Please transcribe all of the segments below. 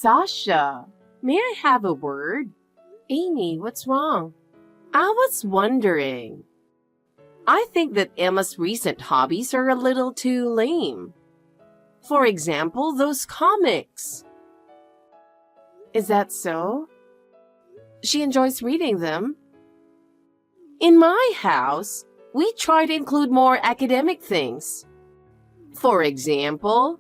Sasha, may I have a word? Amy, what's wrong? I was wondering. I think that Emma's recent hobbies are a little too lame. For example, those comics. Is that so? She enjoys reading them. In my house, we try to include more academic things. For example,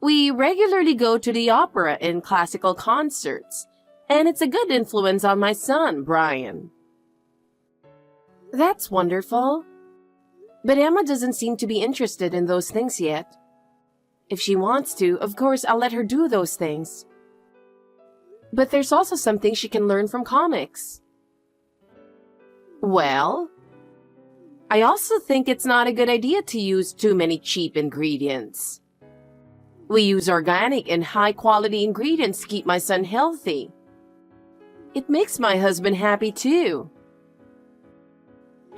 we regularly go to the opera and classical concerts, and it's a good influence on my son, Brian. That's wonderful. But Emma doesn't seem to be interested in those things yet. If she wants to, of course, I'll let her do those things. But there's also something she can learn from comics. Well, I also think it's not a good idea to use too many cheap ingredients. We use organic and high-quality ingredients to keep my son healthy. It makes my husband happy too.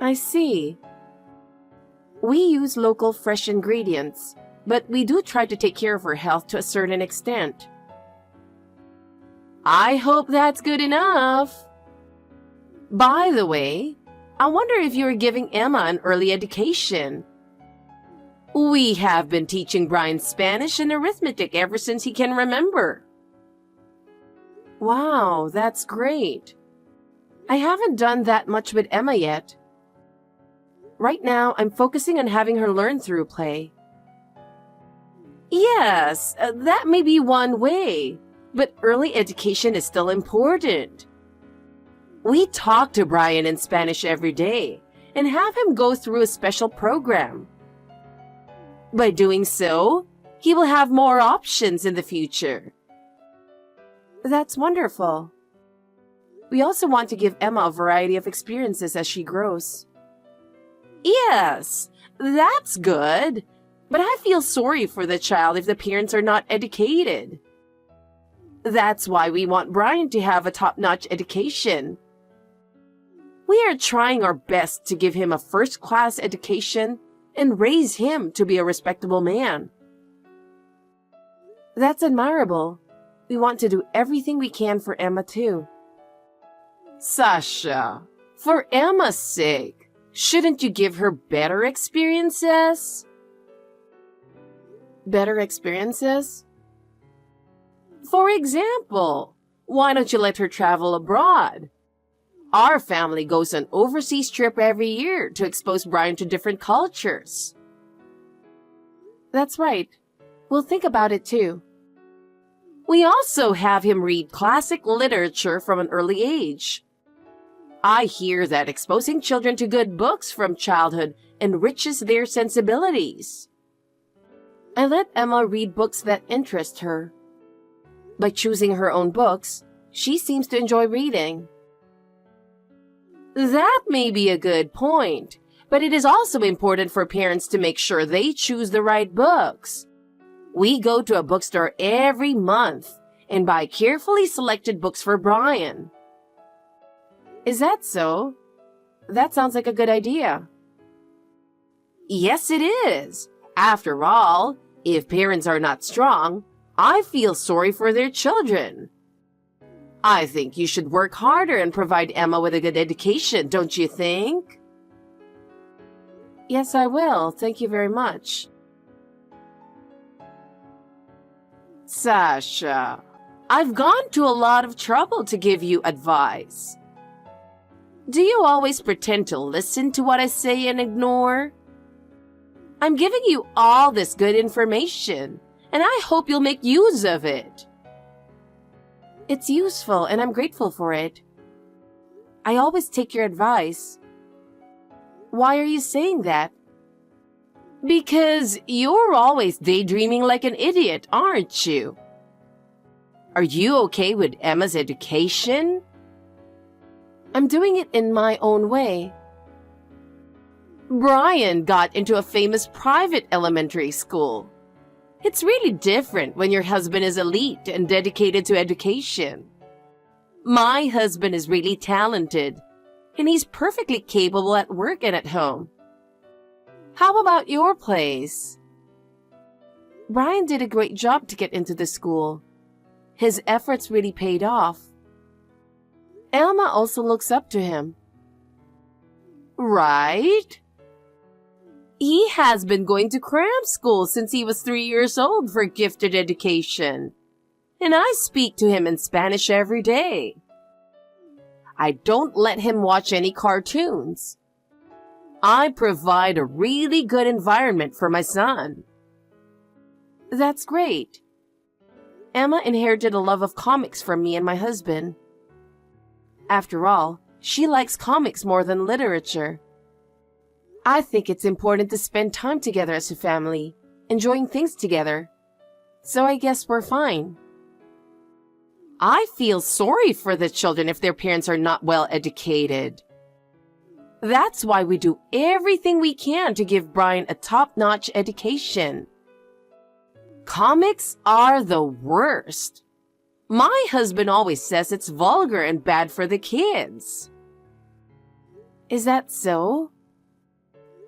I see. We use local fresh ingredients, but we do try to take care of her health to a certain extent. I hope that's good enough. By the way, I wonder if you're giving Emma an early education. We have been teaching Brian Spanish and arithmetic ever since he can remember. Wow, that's great. I haven't done that much with Emma yet. Right now, I'm focusing on having her learn through play. Yes, that may be one way, but early education is still important. We talk to Brian in Spanish every day and have him go through a special program. By doing so, he will have more options in the future. That's wonderful. We also want to give Emma a variety of experiences as she grows. Yes, that's good. But I feel sorry for the child if the parents are not educated. That's why we want Brian to have a top-notch education. We are trying our best to give him a first-class education and raise him to be a respectable man. That's admirable. We want to do everything we can for Emma too. Sasha, for Emma's sake, shouldn't you give her better experiences? Better experiences? For example, why don't you let her travel abroad? Our family goes on overseas trip every year to expose Brian to different cultures. That's right. We'll think about it too. We also have him read classic literature from an early age. I hear that exposing children to good books from childhood enriches their sensibilities. I let Emma read books that interest her. By choosing her own books, she seems to enjoy reading. That may be a good point, but it is also important for parents to make sure they choose the right books. We go to a bookstore every month and buy carefully selected books for Brian. Is that so? That sounds like a good idea. Yes, it is. After all, if parents are not strong, I feel sorry for their children. I think you should work harder and provide Emma with a good education, don't you think? Yes, I will. Thank you very much. Sasha, I've gone to a lot of trouble to give you advice. Do you always pretend to listen to what I say and ignore? I'm giving you all this good information, and I hope you'll make use of it. It's useful, and I'm grateful for it. I always take your advice. Why are you saying that? Because you're always daydreaming like an idiot, aren't you? Are you okay with Emma's education? I'm doing it in my own way. Brian got into a famous private elementary school. It's really different when your husband is elite and dedicated to education. My husband is really talented, and he's perfectly capable at work and at home. How about your place? Brian did a great job to get into the school. His efforts really paid off. Emma also looks up to him. Right? He has been going to cram school since he was 3 years old for gifted education. And I speak to him in Spanish every day. I don't let him watch any cartoons. I provide a really good environment for my son. That's great. Emma inherited a love of comics from me and my husband. After all, she likes comics more than literature. I think it's important to spend time together as a family, enjoying things together. So I guess we're fine. I feel sorry for the children if their parents are not well educated. That's why we do everything we can to give Brian a top-notch education. Comics are the worst. My husband always says it's vulgar and bad for the kids. Is that so?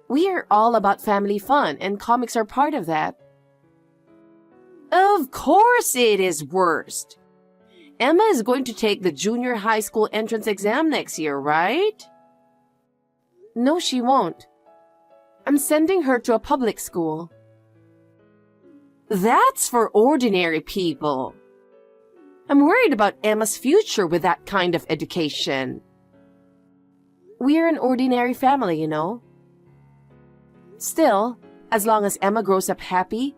We are all about family fun, and comics are part of that. Of course it is worst. Emma is going to take the junior high school entrance exam next year, right? No, she won't. I'm sending her to a public school. That's for ordinary people. I'm worried about Emma's future with that kind of education. We're an ordinary family, you know. Still, as long as Emma grows up happy,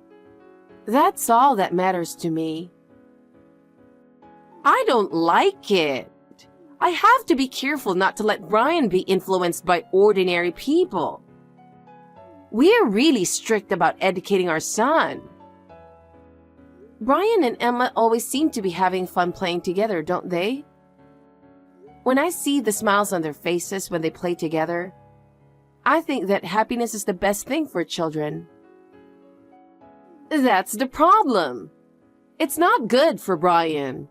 that's all that matters to me. I don't like it. I have to be careful not to let Brian be influenced by ordinary people. We're really strict about educating our son. Brian and Emma always seem to be having fun playing together, don't they? When I see the smiles on their faces when they play together, I think that happiness is the best thing for children. That's the problem. It's not good for Brian.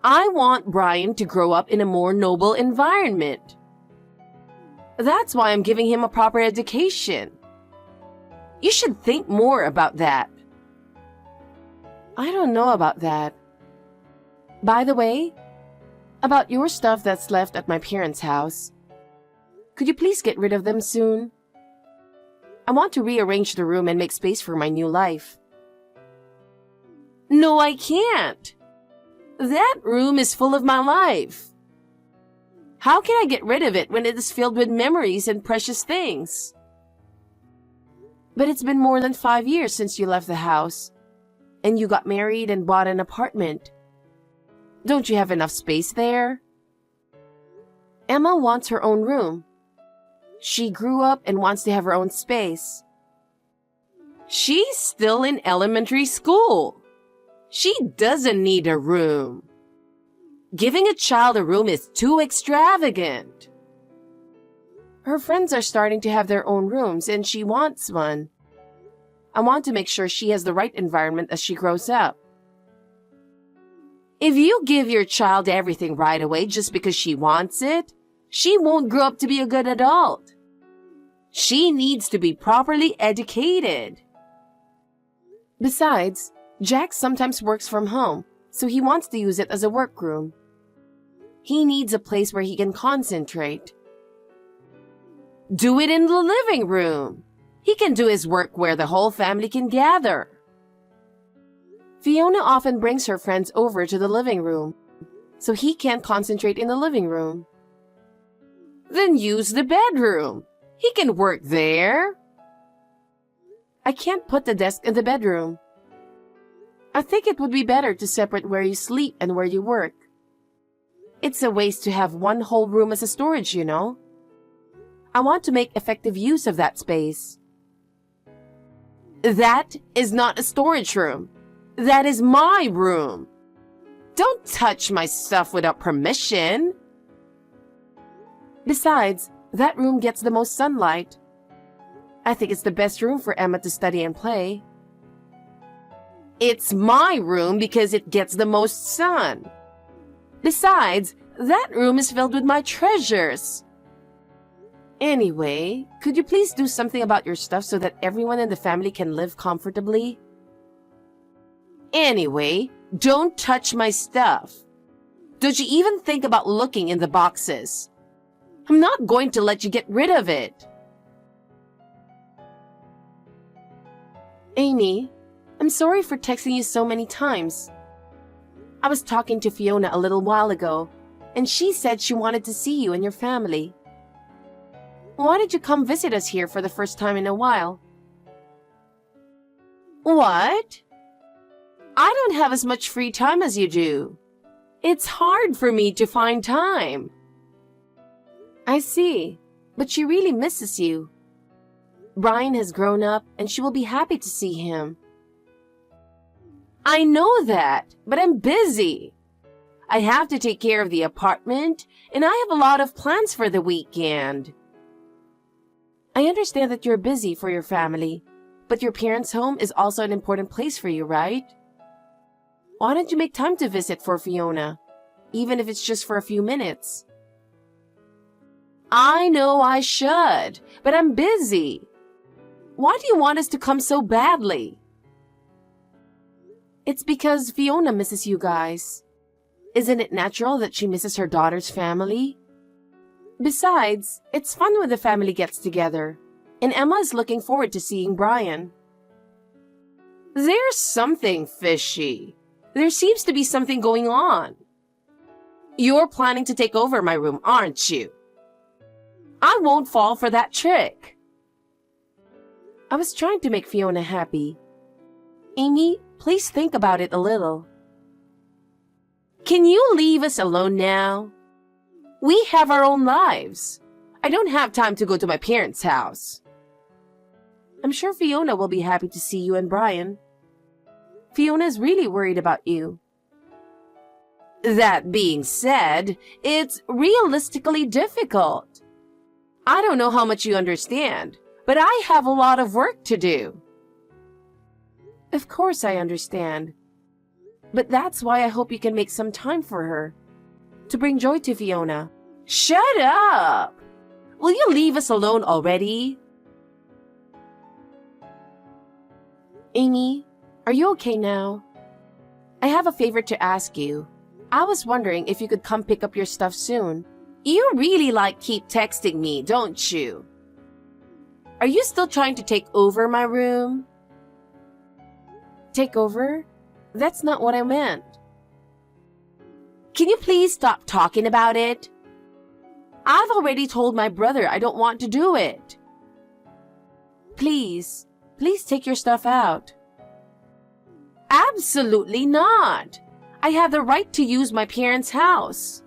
I want Brian to grow up in a more noble environment. That's why I'm giving him a proper education. You should think more about that. I don't know about that. By the way, about your stuff that's left at my parents' house, could you please get rid of them soon? I want to rearrange the room and make space for my new life. No, I can't. That room is full of my life. How can I get rid of it when it is filled with memories and precious things? But it's been more than 5 years since you left the house, and you got married and bought an apartment. Don't you have enough space there? Emma wants her own room. She grew up and wants to have her own space. She's still in elementary school. She doesn't need a room. Giving a child a room is too extravagant. Her friends are starting to have their own rooms and she wants one. I want to make sure she has the right environment as she grows up. If you give your child everything right away just because she wants it, she won't grow up to be a good adult. She needs to be properly educated. Besides, Jack sometimes works from home, so he wants to use it as a workroom. He needs a place where he can concentrate. Do it in the living room. He can do his work where the whole family can gather. Fiona often brings her friends over to the living room, so he can't concentrate in the living room. Then use the bedroom. He can work there. I can't put the desk in the bedroom. I think it would be better to separate where you sleep and where you work. It's a waste to have one whole room as a storage, you know. I want to make effective use of that space. That is not a storage room. That is my room. Don't touch my stuff without permission. Besides, that room gets the most sunlight. I think it's the best room for Emma to study and play. It's my room because it gets the most sun. Besides, that room is filled with my treasures. Anyway, could you please do something about your stuff so that everyone in the family can live comfortably? Anyway, don't touch my stuff. Don't you even think about looking in the boxes. I'm not going to let you get rid of it. Amy, I'm sorry for texting you so many times. I was talking to Fiona a little while ago, and she said she wanted to see you and your family. Why did you come visit us here for the first time in a while? What? I don't have as much free time as you do. It's hard for me to find time. I see, but she really misses you. Brian has grown up and she will be happy to see him. I know that, but I'm busy. I have to take care of the apartment and I have a lot of plans for the weekend. I understand that you're busy for your family, but your parents' home is also an important place for you, right? Why don't you make time to visit for Fiona, even if it's just for a few minutes? I know I should, but I'm busy. Why do you want us to come so badly? It's because Fiona misses you guys. Isn't it natural that she misses her daughter's family? Besides, it's fun when the family gets together, and Emma is looking forward to seeing Brian. There's something fishy. There seems to be something going on. You're planning to take over my room, aren't you? I won't fall for that trick. I was trying to make Fiona happy. Amy, please think about it a little. Can you leave us alone now? We have our own lives. I don't have time to go to my parents' house. I'm sure Fiona will be happy to see you and Brian. Fiona's really worried about you. That being said, it's realistically difficult. I don't know how much you understand, but I have a lot of work to do. Of course I understand. But that's why I hope you can make some time for her, to bring joy to Fiona. Shut up! Will you leave us alone already? Amy, are you okay now? I have a favor to ask you. I was wondering if you could come pick up your stuff soon. You really keep texting me, don't you? Are you still trying to take over my room? Take over? That's not what I meant. Can you please stop talking about it? I've already told my brother I don't want to do it. Please take your stuff out. Absolutely not. I have the right to use my parents' house.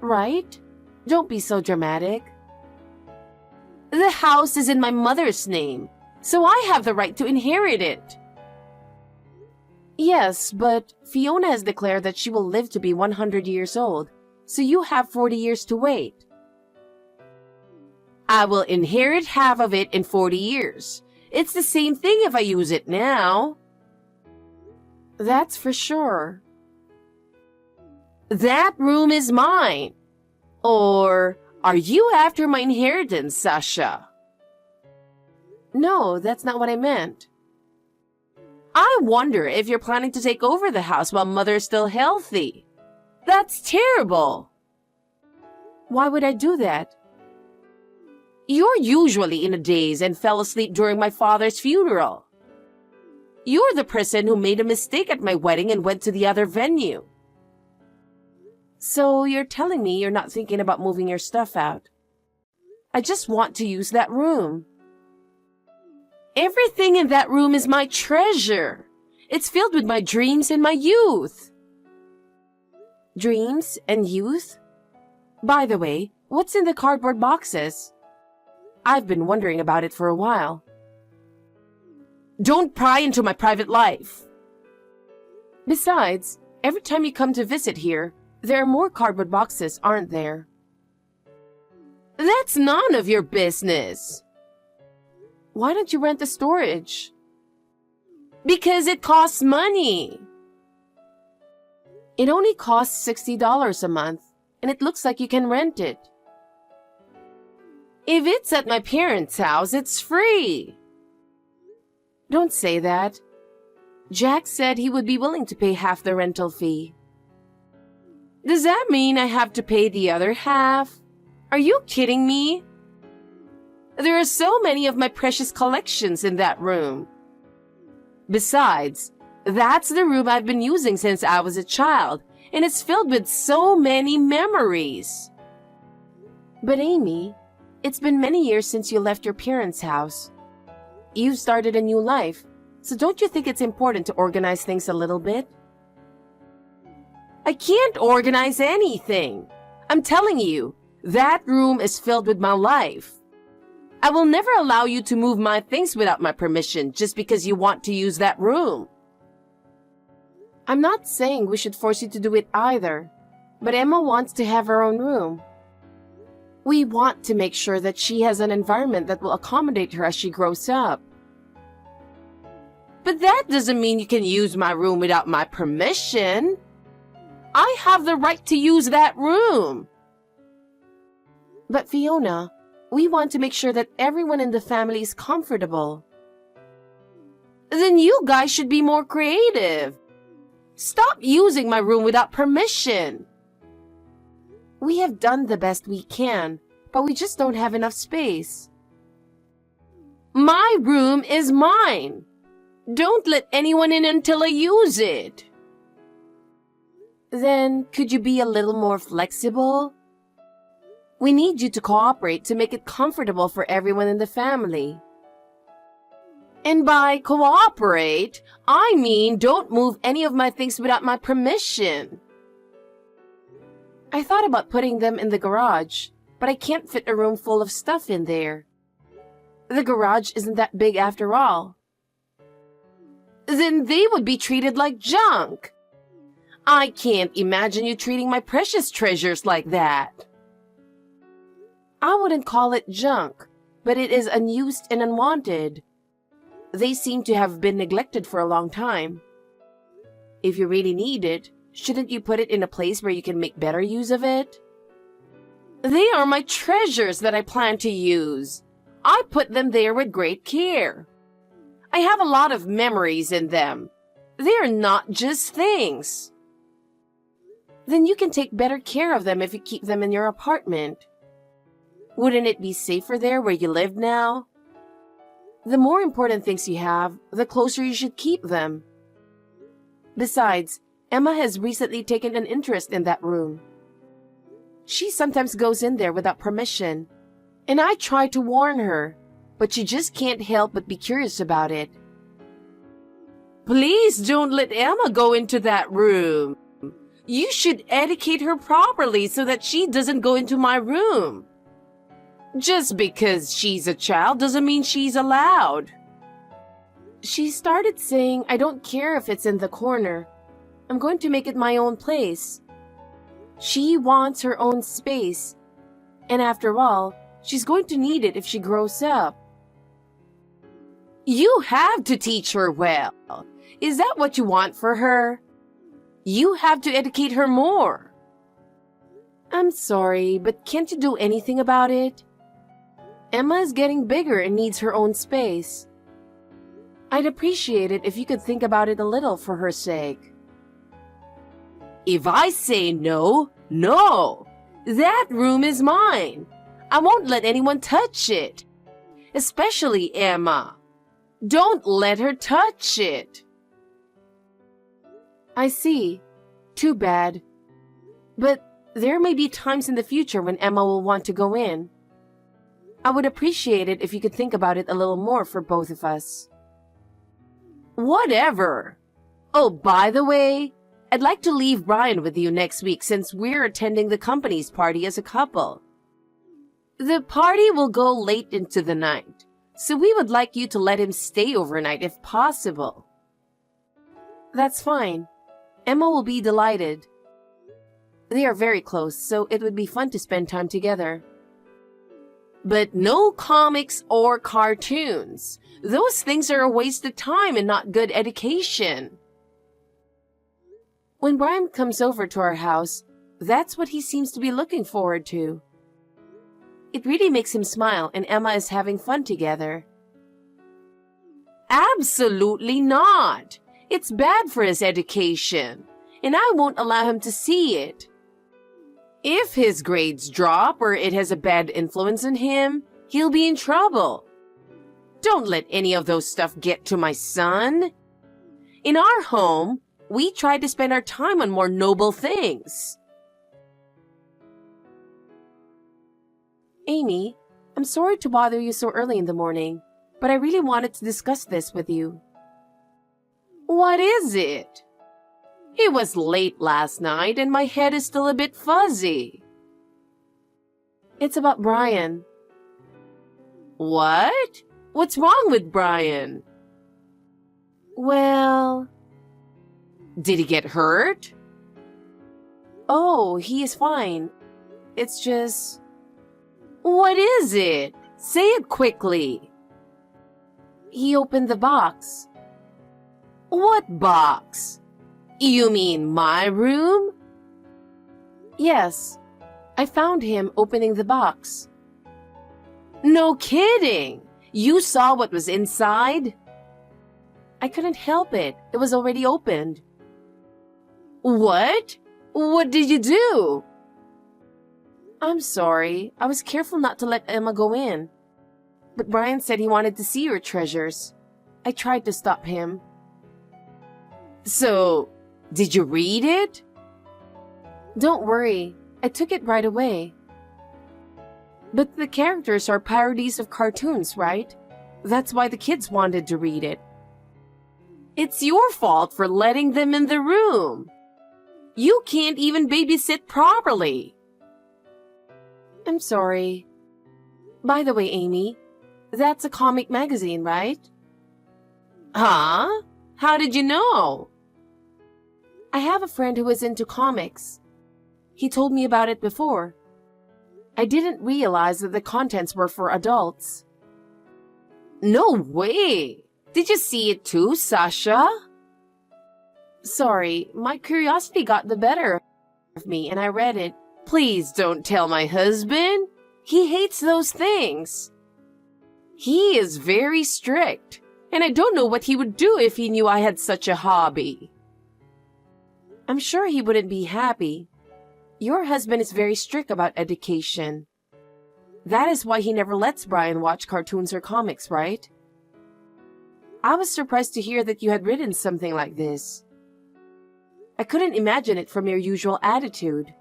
Right? Don't be so dramatic. The house is in my mother's name, so I have the right to inherit it. Yes, but Fiona has declared that she will live to be 100 years old, so you have 40 years to wait. I will inherit half of it in 40 years. It's the same thing if I use it now. That's for sure. That room is mine. Or are you after my inheritance, Sasha? No, that's not what I meant. I wonder if you're planning to take over the house while Mother is still healthy. That's terrible. Why would I do that? You're usually in a daze and fell asleep during my father's funeral. You're the person who made a mistake at my wedding and went to the other venue. So you're telling me you're not thinking about moving your stuff out. I just want to use that room. Everything in that room is my treasure. It's filled with my dreams and my youth. Dreams and youth? By the way, what's in the cardboard boxes? I've been wondering about it for a while. Don't pry into my private life. Besides, every time you come to visit here, there are more cardboard boxes, aren't there? That's none of your business. Why don't you rent the storage? Because it costs money. It only costs $60 a month, and it looks like you can rent it. If it's at my parents' house, it's free. Don't say that. Jack said he would be willing to pay half the rental fee. Does that mean I have to pay the other half? Are you kidding me? There are so many of my precious collections in that room. Besides, that's the room I've been using since I was a child, and it's filled with so many memories. But Amy, it's been many years since you left your parents' house. You've started a new life, so don't you think it's important to organize things a little bit? I can't organize anything. I'm telling you, that room is filled with my life. I will never allow you to move my things without my permission just because you want to use that room. I'm not saying we should force you to do it either, but Emma wants to have her own room. We want to make sure that she has an environment that will accommodate her as she grows up. But that doesn't mean you can use my room without my permission. I have the right to use that room. But Fiona, we want to make sure that everyone in the family is comfortable. Then you guys should be more creative. Stop using my room without permission. We have done the best we can, but we just don't have enough space. My room is mine. Don't let anyone in until I use it. Then, could you be a little more flexible? We need you to cooperate to make it comfortable for everyone in the family. And by cooperate, I mean don't move any of my things without my permission. I thought about putting them in the garage, but I can't fit a room full of stuff in there. The garage isn't that big after all. Then they would be treated like junk. I can't imagine you treating my precious treasures like that. I wouldn't call it junk, but it is unused and unwanted. They seem to have been neglected for a long time. If you really need it, shouldn't you put it in a place where you can make better use of it? They are my treasures that I plan to use. I put them there with great care. I have a lot of memories in them. They are not just things. Then you can take better care of them if you keep them in your apartment. Wouldn't it be safer there where you live now? The more important things you have, the closer you should keep them. Besides, Emma has recently taken an interest in that room. She sometimes goes in there without permission, and I try to warn her, but she just can't help but be curious about it. Please don't let Emma go into that room. You should educate her properly so that she doesn't go into my room. Just because she's a child doesn't mean she's allowed. She started saying, I don't care if it's in the corner. I'm going to make it my own place. She wants her own space. And after all, she's going to need it if she grows up. You have to teach her well. Is that what you want for her? You have to educate her more. I'm sorry, but can't you do anything about it? Emma is getting bigger and needs her own space. I'd appreciate it if you could think about it a little for her sake. If I say no, no. That room is mine. I won't let anyone touch it. Especially Emma. Don't let her touch it. I see. Too bad. But there may be times in the future when Emma will want to go in. I would appreciate it if you could think about it a little more for both of us. Whatever. Oh, by the way, I'd like to leave Brian with you next week since we're attending the company's party as a couple. The party will go late into the night, so we would like you to let him stay overnight if possible. That's fine. Emma will be delighted. They are very close, so it would be fun to spend time together. But no comics or cartoons. Those things are a waste of time and not good education. When Brian comes over to our house, that's what he seems to be looking forward to. It really makes him smile, and Emma is having fun together. Absolutely not. It's bad for his education, and I won't allow him to see it. If his grades drop or it has a bad influence on him, he'll be in trouble. Don't let any of those stuff get to my son. In our home, we try to spend our time on more noble things. Amy, I'm sorry to bother you so early in the morning, but I really wanted to discuss this with you. What is it? It was late last night and my head is still a bit fuzzy. It's about Brian. What? What's wrong with Brian? Well... Did he get hurt? Oh, he is fine. It's just... What is it? Say it quickly. He opened the box. What box? You mean my room? Yes. I found him opening the box. No kidding! You saw what was inside? I couldn't help it. It was already opened. What? What did you do? I'm sorry. I was careful not to let Emma go in. But Brian said he wanted to see your treasures. I tried to stop him. So, did you read it? Don't worry. I took it right away. But the characters are parodies of cartoons, right? That's why the kids wanted to read it. It's your fault for letting them in the room. You can't even babysit properly. I'm sorry. By the way, Amy, that's a comic magazine, right? Huh? How did you know? I have a friend who is into comics. He told me about it before. I didn't realize that the contents were for adults. No way! Did you see it too, Sasha? Sorry, my curiosity got the better of me and I read it. Please don't tell my husband. He hates those things. He is very strict, and I don't know what he would do if he knew I had such a hobby. I'm sure he wouldn't be happy. Your husband is very strict about education. That is why he never lets Brian watch cartoons or comics, right? I was surprised to hear that you had written something like this. I couldn't imagine it from your usual attitude.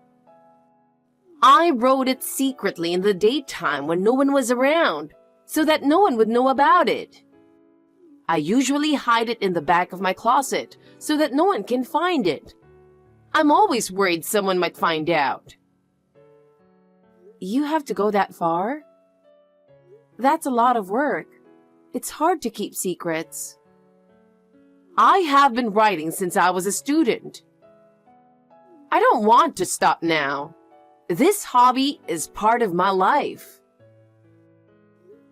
I wrote it secretly in the daytime when no one was around, so that no one would know about it. I usually hide it in the back of my closet so that no one can find it. I'm always worried someone might find out. You have to go that far? That's a lot of work. It's hard to keep secrets. I have been writing since I was a student. I don't want to stop now. This hobby is part of my life.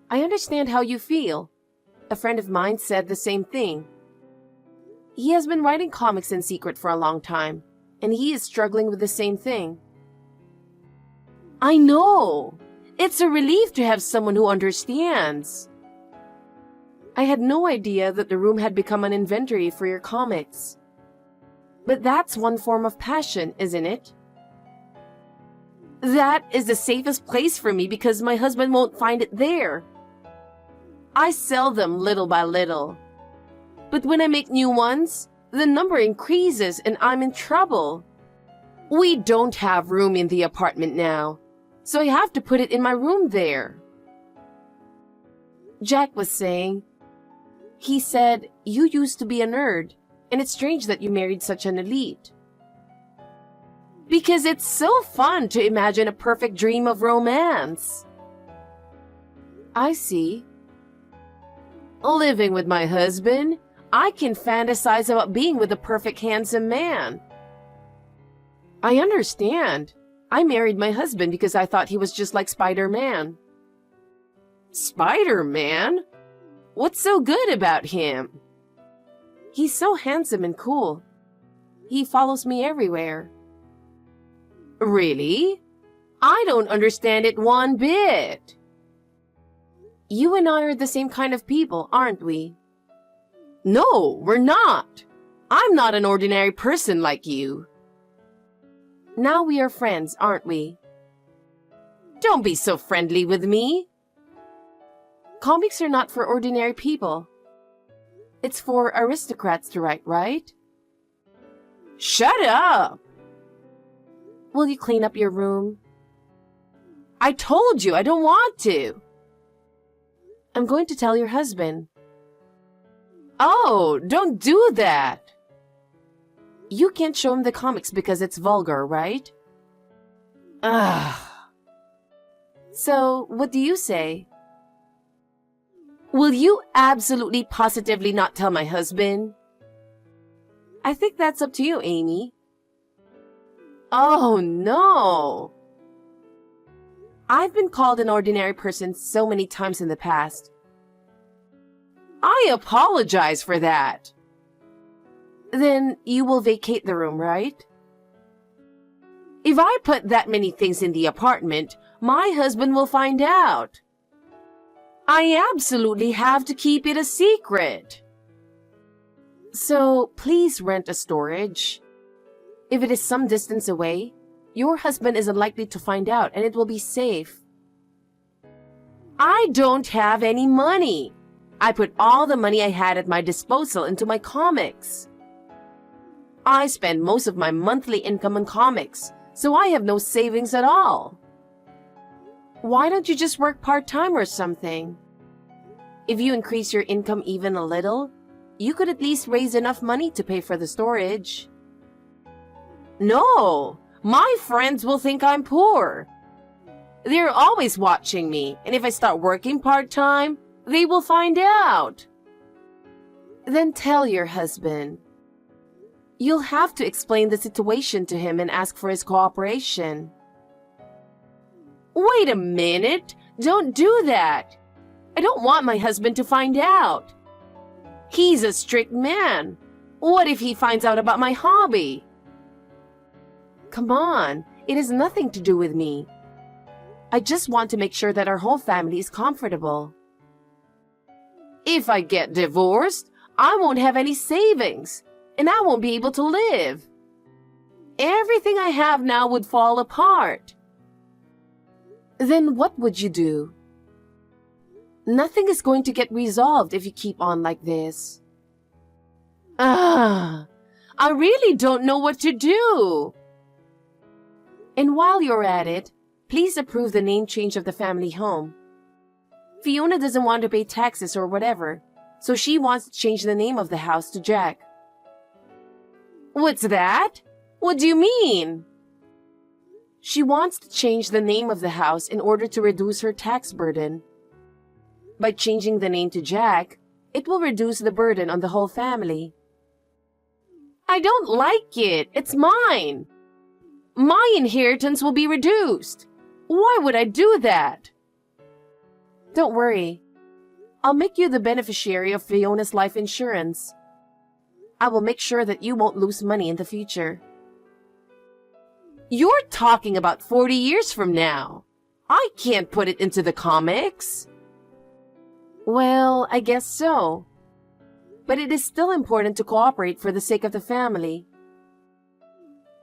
I understand how you feel. A friend of mine said the same thing. He has been writing comics in secret for a long time, and he is struggling with the same thing. I know. It's a relief to have someone who understands. I had no idea that the room had become an inventory for your comics. But that's one form of passion, isn't it? That is the safest place for me because my husband won't find it there. I sell them little by little. But when I make new ones, the number increases and I'm in trouble. We don't have room in the apartment now, so I have to put it in my room there. Jack was saying, he said, you used to be a nerd, and it's strange that you married such an elite. Because it's so fun to imagine a perfect dream of romance. I see. Living with my husband, I can fantasize about being with a perfect handsome man. I understand. I married my husband because I thought he was just like Spider-Man. Spider-Man? What's so good about him? He's so handsome and cool. He follows me everywhere. Really? I don't understand it one bit. You and I are the same kind of people, aren't we? No, we're not. I'm not an ordinary person like you. Now we are friends, aren't we? Don't be so friendly with me. Comics are not for ordinary people. It's for aristocrats to write, right? Shut up! Will you clean up your room? I told you I don't want to. I'm going to tell your husband. Oh, don't do that. You can't show him the comics because it's vulgar, right? Ugh. So, what do you say? Will you absolutely positively not tell my husband? I think that's up to you, Amy. Oh, no. I've been called an ordinary person so many times in the past. I apologize for that. Then you will vacate the room, right? If I put that many things in the apartment, my husband will find out. I absolutely have to keep it a secret. So please rent a storage. If it is some distance away, your husband is unlikely to find out and it will be safe. I don't have any money. I put all the money I had at my disposal into my comics. I spend most of my monthly income on comics, so I have no savings at all. Why don't you just work part-time or something? If you increase your income even a little, you could at least raise enough money to pay for the storage. No, my friends will think I'm poor. They're always watching me, and if I start working part-time, they will find out. Then tell your husband. You'll have to explain the situation to him and ask for his cooperation. Wait a minute! Don't do that! I don't want my husband to find out. He's a strict man. What if he finds out about my hobby? Come on, it has nothing to do with me. I just want to make sure that our whole family is comfortable. If I get divorced, I won't have any savings, and I won't be able to live. Everything I have now would fall apart. Then what would you do? Nothing is going to get resolved if you keep on like this. I really don't know what to do. And while you're at it, please approve the name change of the family home. Fiona doesn't want to pay taxes or whatever, so she wants to change the name of the house to Jack. What's that? What do you mean? She wants to change the name of the house in order to reduce her tax burden. By changing the name to Jack, it will reduce the burden on the whole family. I don't like it. It's mine. My inheritance will be reduced. Why would I do that? Don't worry. I'll make you the beneficiary of Fiona's life insurance. I will make sure that you won't lose money in the future. You're talking about 40 years from now. I can't put it into the comics. Well, I guess so. But it is still important to cooperate for the sake of the family.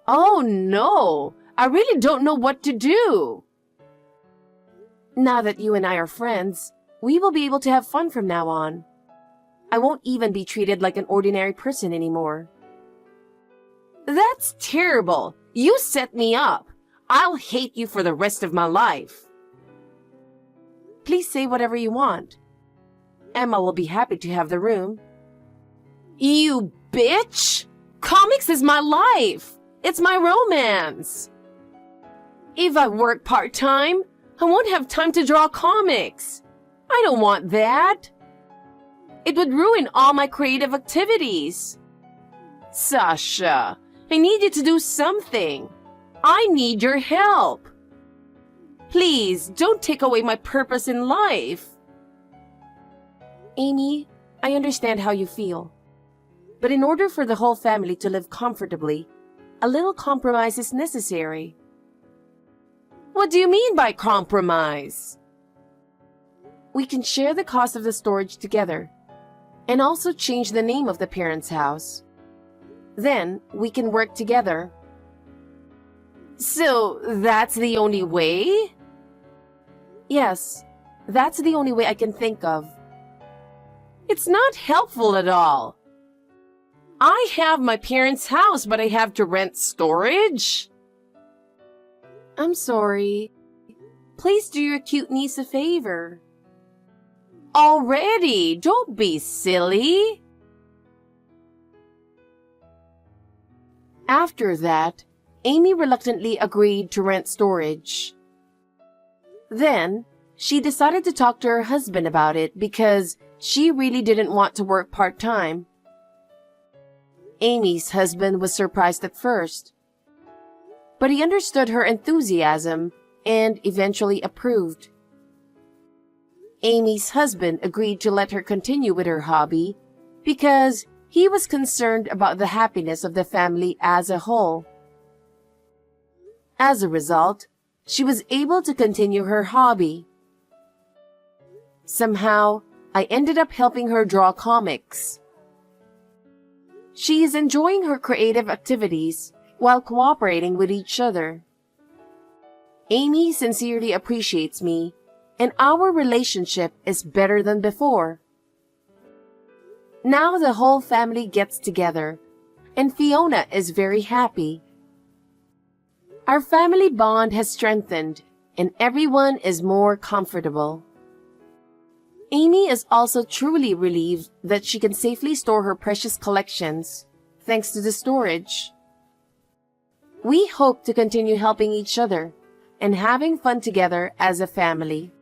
Oh no, I really don't know what to do. Now that you and I are friends, we will be able to have fun from now on. I won't even be treated like an ordinary person anymore. That's terrible. You set me up. I'll hate you for the rest of my life. Please say whatever you want. Emma will be happy to have the room. You bitch! Comics is my life. It's my romance. If I work part-time, I won't have time to draw comics. I don't want that. It would ruin all my creative activities. Sasha, I need you to do something. I need your help. Please, don't take away my purpose in life. Amy, I understand how you feel. But in order for the whole family to live comfortably, a little compromise is necessary. What do you mean by compromise? We can share the cost of the storage together, and also change the name of the parents' house. Then we can work together. So that's the only way? Yes, that's the only way I can think of. It's not helpful at all. I have my parents' house, but I have to rent storage? I'm sorry. Please do your cute niece a favor. Already, don't be silly. After that, Amy reluctantly agreed to rent storage. Then, she decided to talk to her husband about it because she really didn't want to work part-time. Amy's husband was surprised at first, but he understood her enthusiasm and eventually approved. Amy's husband agreed to let her continue with her hobby because he was concerned about the happiness of the family as a whole. As a result, she was able to continue her hobby. Somehow, I ended up helping her draw comics. She is enjoying her creative activities while cooperating with each other. Amy sincerely appreciates me, and our relationship is better than before. Now the whole family gets together, and Fiona is very happy. Our family bond has strengthened, and everyone is more comfortable. Amy is also truly relieved that she can safely store her precious collections, thanks to the storage. We hope to continue helping each other and having fun together as a family.